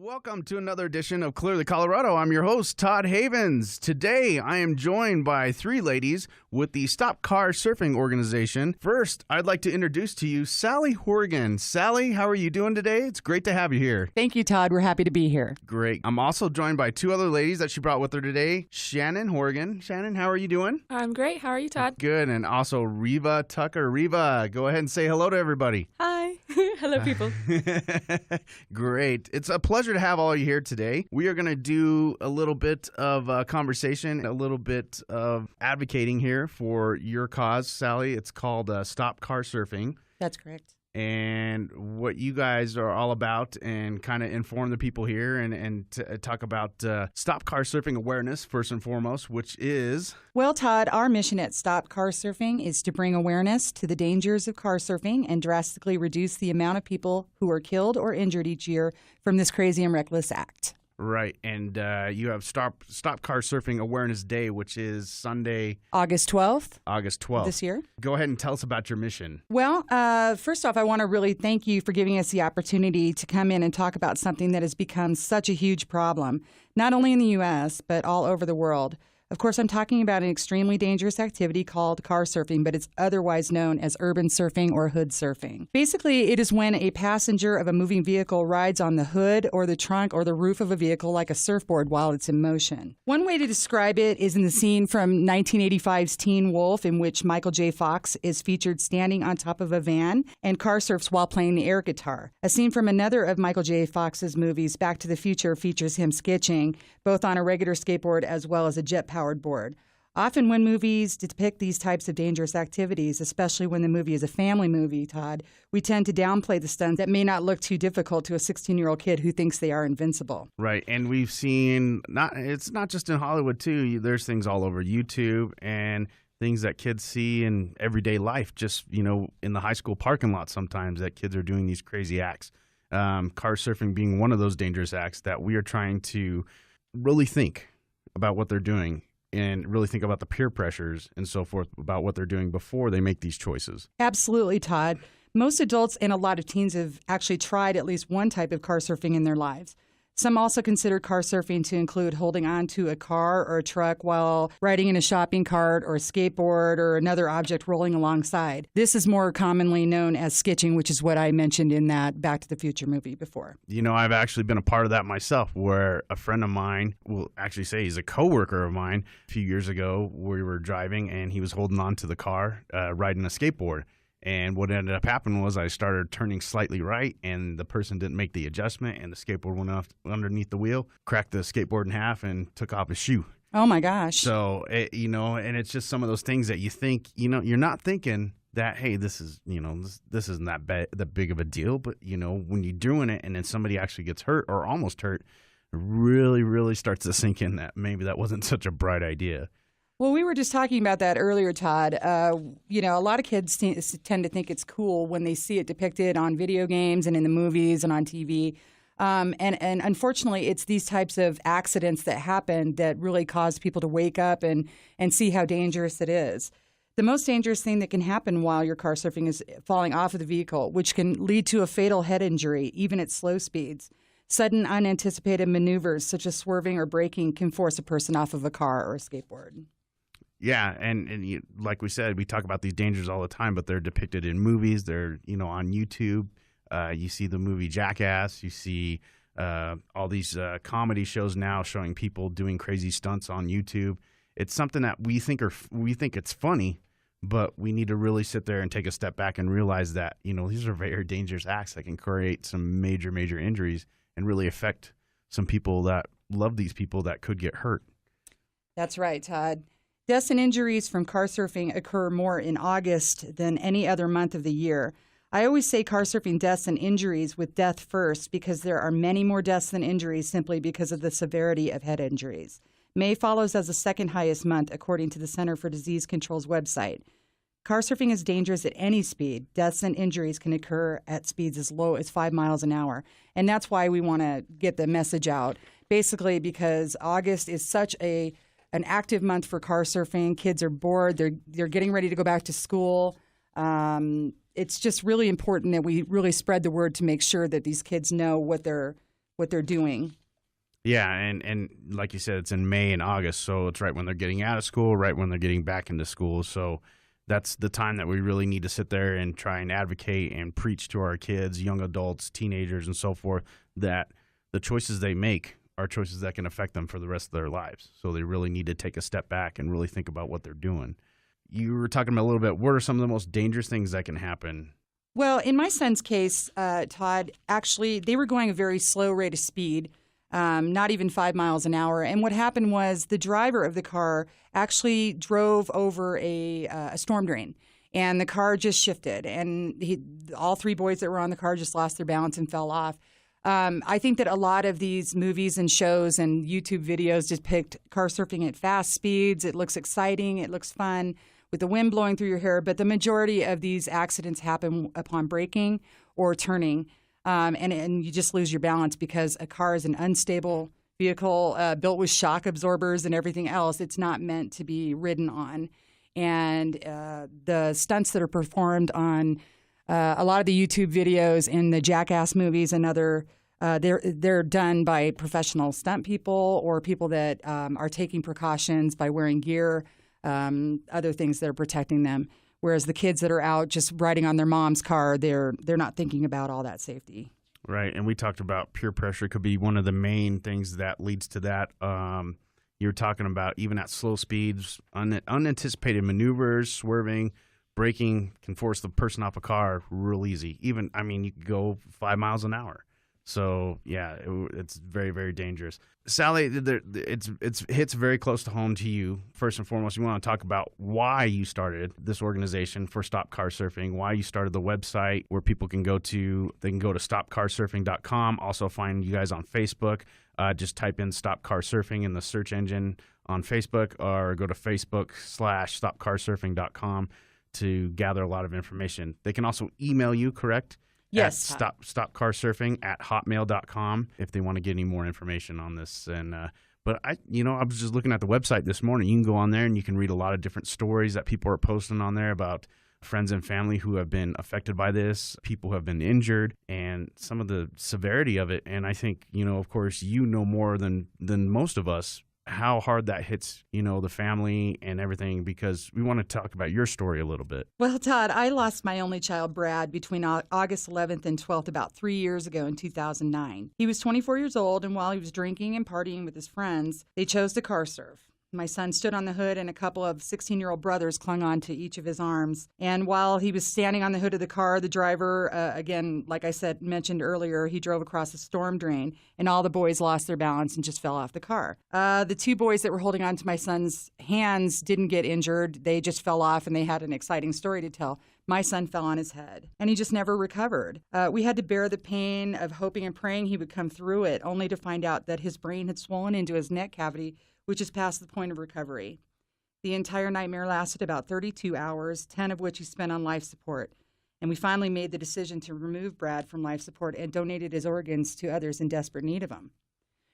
Welcome to another edition of Clearly Colorado. I'm your host, Todd Havens. Today, I am joined by three ladies with the Stop Car Surfing organization. First, I'd like to introduce to you Sally Horgan. Sally, how are you doing today? It's great to have you here. Thank you, Todd. We're happy to be here. Great. I'm also joined by two other ladies that she brought with her today. Shannon Horgan. Shannon, how are you doing? I'm great. How are you, Todd? Good. And also Reva Tucker. Reva, go ahead and say hello to everybody. Hi. Hello, people. Great. It's a pleasure to have all you here today. We are going to do a little bit of conversation, a little bit of advocating here for your cause, Sally. It's called Stop Car Surfing. That's correct. And what you guys are all about, and kind of inform the people here and talk about Stop Car Surfing awareness, first and foremost, which is... Well, Todd, our mission at Stop Car Surfing is to bring awareness to the dangers of car surfing and drastically reduce the amount of people who are killed or injured each year from this crazy and reckless act. Right, and you have Stop Car Surfing Awareness Day, which is Sunday, August 12th. August 12th. This year. Go ahead and tell us about your mission. Well, first off, I want to really thank you for giving us the opportunity to come in and talk about something that has become such a huge problem, not only in the U.S., but all over the world. Of course, I'm talking about an extremely dangerous activity called car surfing, but it's otherwise known as urban surfing or hood surfing. Basically, it is when a passenger of a moving vehicle rides on the hood or the trunk or the roof of a vehicle like a surfboard while it's in motion. One way to describe it is in the scene from 1985's Teen Wolf, in which Michael J. Fox is featured standing on top of a van and car surfs while playing the air guitar. A scene from another of Michael J. Fox's movies, Back to the Future, features him sketching, both on a regular skateboard as well as a jet-powered board. Often when movies depict these types of dangerous activities, especially when the movie is a family movie, Todd, we tend to downplay the stunts that may not look too difficult to a 16-year-old kid who thinks they are invincible. Right, and we've seen, it's not just in Hollywood, too. There's things all over YouTube and things that kids see in everyday life, just, in the high school parking lot sometimes, that kids are doing these crazy acts. Car surfing being one of those dangerous acts that we are trying to really think about what they're doing and really think about the peer pressures and so forth about what they're doing before they make these choices. Absolutely, Todd. Most adults and a lot of teens have actually tried at least one type of car surfing in their lives. Some also consider car surfing to include holding on to a car or a truck while riding in a shopping cart or a skateboard or another object rolling alongside. This is more commonly known as sketching, which is what I mentioned in that Back to the Future movie before. I've actually been a part of that myself, where a friend of mine, will actually say he's a coworker of mine, a few years ago we were driving and he was holding on to the car, riding a skateboard. And what ended up happening was I started turning slightly right, and the person didn't make the adjustment, and the skateboard went off underneath the wheel, cracked the skateboard in half, and took off his shoe. Oh, my gosh. So, and it's just some of those things that you think, you're not thinking that, hey, this is, this isn't that big of a deal. But, when you're doing it and then somebody actually gets hurt or almost hurt, it really, really starts to sink in that maybe that wasn't such a bright idea. Well, we were just talking about that earlier, Todd. A lot of kids tend to think it's cool when they see it depicted on video games and in the movies and on TV. And unfortunately, it's these types of accidents that happen that really cause people to wake up and see how dangerous it is. The most dangerous thing that can happen while you're car surfing is falling off of the vehicle, which can lead to a fatal head injury, even at slow speeds. Sudden, unanticipated maneuvers, such as swerving or braking, can force a person off of a car or a skateboard. Yeah, and like we said, we talk about these dangers all the time, but they're depicted in movies. They're, on YouTube. You see the movie Jackass. You see all these comedy shows now showing people doing crazy stunts on YouTube. It's something that we think it's funny, but we need to really sit there and take a step back and realize that, these are very dangerous acts that can create some major, major injuries and really affect some people that love these people that could get hurt. That's right, Todd. Deaths and injuries from car surfing occur more in August than any other month of the year. I always say car surfing deaths and injuries with death first because there are many more deaths than injuries simply because of the severity of head injuries. May follows as the second highest month according to the Center for Disease Control's website. Car surfing is dangerous at any speed. Deaths and injuries can occur at speeds as low as 5 miles an hour. And that's why we want to get the message out, basically because August is such an active month for car surfing. Kids are bored. They're getting ready to go back to school. It's just really important that we really spread the word to make sure that these kids know what they're what they're doing. Yeah, and like you said, it's in May and August, so it's right when they're getting out of school, right when they're getting back into school. So that's the time that we really need to sit there and try and advocate and preach to our kids, young adults, teenagers, and so forth, that the choices they make are choices that can affect them for the rest of their lives. So they really need to take a step back and really think about what they're doing. You were talking about a little bit, what are some of the most dangerous things that can happen? Well, in my son's case, Todd, actually, they were going a very slow rate of speed, not even 5 miles an hour. And what happened was the driver of the car actually drove over a storm drain, and the car just shifted. And all three boys that were on the car just lost their balance and fell off. I think that a lot of these movies and shows and YouTube videos depict car surfing at fast speeds. It looks exciting. It looks fun with the wind blowing through your hair. But the majority of these accidents happen upon braking or turning. And you just lose your balance because a car is an unstable vehicle built with shock absorbers and everything else. It's not meant to be ridden on. And the stunts that are performed on a lot of the YouTube videos in the Jackass movies and other, they're done by professional stunt people or people that are taking precautions by wearing gear, other things that are protecting them. Whereas the kids that are out just riding on their mom's car, they're not thinking about all that safety. Right, and we talked about peer pressure could be one of the main things that leads to that. You're talking about even at slow speeds, unanticipated maneuvers, swerving, braking can force the person off a car real easy. Even, I mean, you could go 5 miles an hour. So, yeah, it's very, very dangerous. Sally, it hits very close to home to you. First and foremost, you want to talk about why you started this organization for Stop Car Surfing, why you started the website where people can go to. They can go to stopcarsurfing.com. Also find you guys on Facebook. Just type in Stop Car Surfing in the search engine on Facebook, or go to Facebook/stopcarsurfing.com to gather a lot of information. They can also email you, correct? Yes. At stopcarsurfing@hotmail.com if they want to get any more information on this. And but I was just looking at the website this morning. You can go on there and you can read a lot of different stories that people are posting on there about friends and family who have been affected by this, people who have been injured, and some of the severity of it. And I think, of course, more than most of us how hard that hits, the family and everything, because we want to talk about your story a little bit. Well, Todd, I lost my only child, Brad, between August 11th and 12th about 3 years ago in 2009. He was 24 years old, and while he was drinking and partying with his friends, they chose to car surf. My son stood on the hood, and a couple of 16-year-old brothers clung on to each of his arms. And while he was standing on the hood of the car, the driver, again, like I mentioned earlier, he drove across a storm drain, and all the boys lost their balance and just fell off the car. The two boys that were holding on to my son's hands didn't get injured. They just fell off, and they had an exciting story to tell. My son fell on his head, and he just never recovered. We had to bear the pain of hoping and praying he would come through it, only to find out that his brain had swollen into his neck cavity, which is past the point of recovery. The entire nightmare lasted about 32 hours, 10 of which he spent on life support. And we finally made the decision to remove Brad from life support and donated his organs to others in desperate need of them.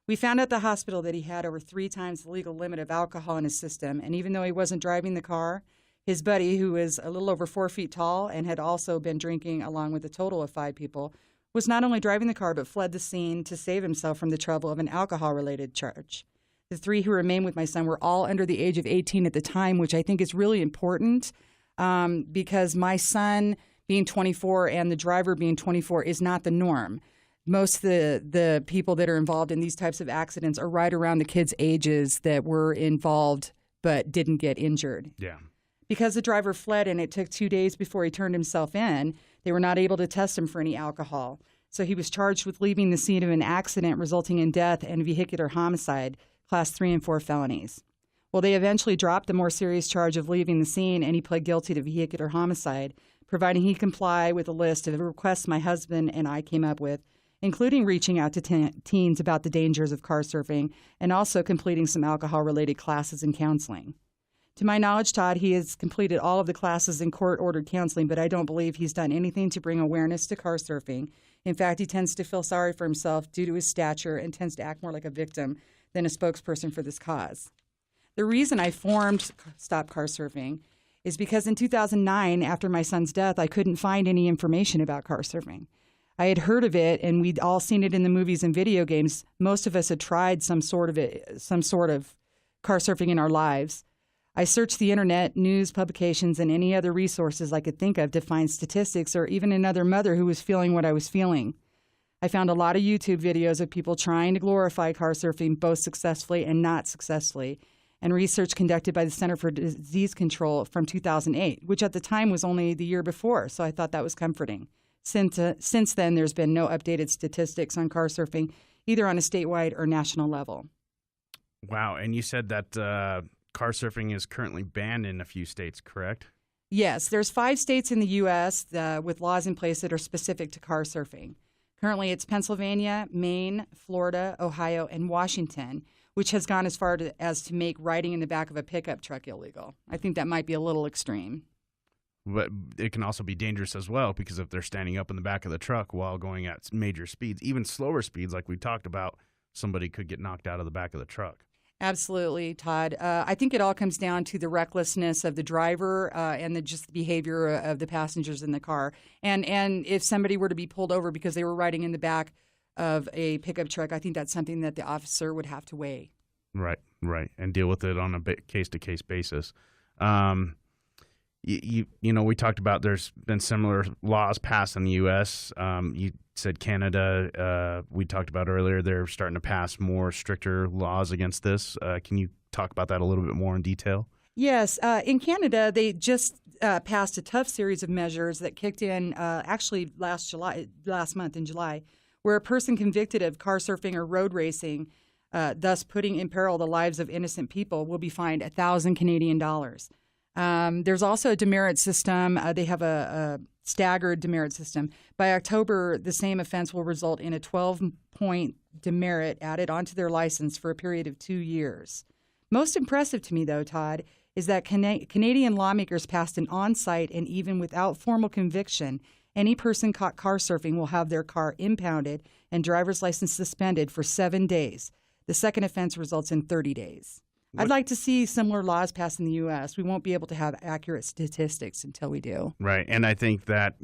We found at the hospital that he had over 3 times the legal limit of alcohol in his system, and even though he wasn't driving the car, his buddy, who was a little over 4 feet tall and had also been drinking along with a total of 5 people, was not only driving the car but fled the scene to save himself from the trouble of an alcohol-related charge. The 3 who remained with my son were all under the age of 18 at the time, which I think is really important because my son being 24 and the driver being 24 is not the norm. Most of the people that are involved in these types of accidents are right around the kids' ages that were involved but didn't get injured. Yeah. Because the driver fled and it took 2 days before he turned himself in, they were not able to test him for any alcohol. So he was charged with leaving the scene of an accident resulting in death and vehicular homicide, Class 3 and 4 felonies. Well, they eventually dropped the more serious charge of leaving the scene, and he pled guilty to vehicular homicide, providing he comply with a list of requests my husband and I came up with, including reaching out to teens about the dangers of car surfing and also completing some alcohol-related classes and counseling. To my knowledge, Todd, he has completed all of the classes in court-ordered counseling, but I don't believe he's done anything to bring awareness to car surfing. In fact, he tends to feel sorry for himself due to his stature and tends to act more like a victim than a spokesperson for this cause. The reason I formed Stop Car Surfing is because in 2009, after my son's death, I couldn't find any information about car surfing. I had heard of it, and we'd all seen it in the movies and video games. Most of us had tried some sort of car surfing in our lives. I searched the internet, news, publications, and any other resources I could think of to find statistics or even another mother who was feeling what I was feeling. I found a lot of YouTube videos of people trying to glorify car surfing, both successfully and not successfully, and research conducted by the Center for Disease Control from 2008, which at the time was only the year before, so I thought that was comforting. Since then, there's been no updated statistics on car surfing, either on a statewide or national level. Wow. And you said that car surfing is currently banned in a few states, correct? Yes, there's 5 states in the U.S. With laws in place that are specific to car surfing. Currently, it's Pennsylvania, Maine, Florida, Ohio, and Washington, which has gone as far as to make riding in the back of a pickup truck illegal. I think that might be a little extreme. But it can also be dangerous as well, because if they're standing up in the back of the truck while going at major speeds, even slower speeds like we talked about, somebody could get knocked out of the back of the truck. Absolutely, Todd. I think it all comes down to the recklessness of the driver and just the behavior of the passengers in the car. And if somebody were to be pulled over because they were riding in the back of a pickup truck, I think that's something that the officer would have to weigh. Right, and deal with it on a case-to-case basis. You know, we talked about there's been similar laws passed in the U.S. You said Canada, we talked about earlier, they're starting to pass more stricter laws against this. Can you talk about that a little bit more in detail? Yes. In Canada, they just passed a tough series of measures that kicked in actually last month in July, where a person convicted of car surfing or road racing, thus putting in peril the lives of innocent people, will be fined 1,000 Canadian dollars. There's also a demerit system. They have a staggered demerit system. By October, the same offense will result in a 12-point demerit added onto their license for a period of 2 years. Most impressive to me, though, Todd, is that Canadian lawmakers passed an on-site and even without formal conviction, any person caught car surfing will have their car impounded and driver's license suspended for 7 days. The second offense results in 30 days. I'd like to see similar laws passed in the U.S. We won't be able to have accurate statistics until we do. Right. And I think that,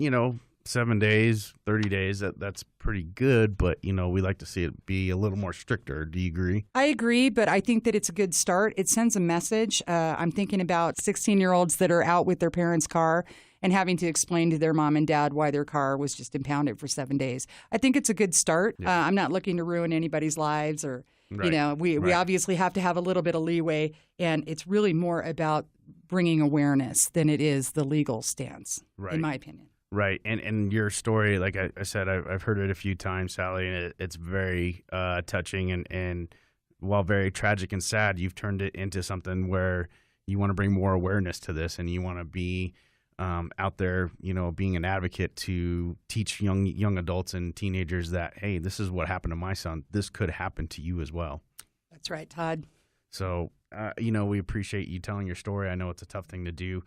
7 days, 30 days, that's pretty good. But, we like to see it be a little more stricter. Do you agree? I agree, but I think that it's a good start. It sends a message. I'm thinking about 16-year-olds that are out with their parents' car and having to explain to their mom and dad why their car was just impounded for 7 days. I think it's a good start. Yeah. I'm not looking to ruin anybody's lives or... Right. We obviously have to have a little bit of leeway, and it's really more about bringing awareness than it is the legal stance, in my opinion. Right. And your story, like I said, I've heard it a few times, Sally, and it's very touching. And while very tragic and sad, you've turned it into something where you want to bring more awareness to this, and you want to be out there, being an advocate to teach young adults and teenagers that, hey, this is what happened to my son. This could happen to you as well. That's right, Todd. So, we appreciate you telling your story. I know it's a tough thing to do.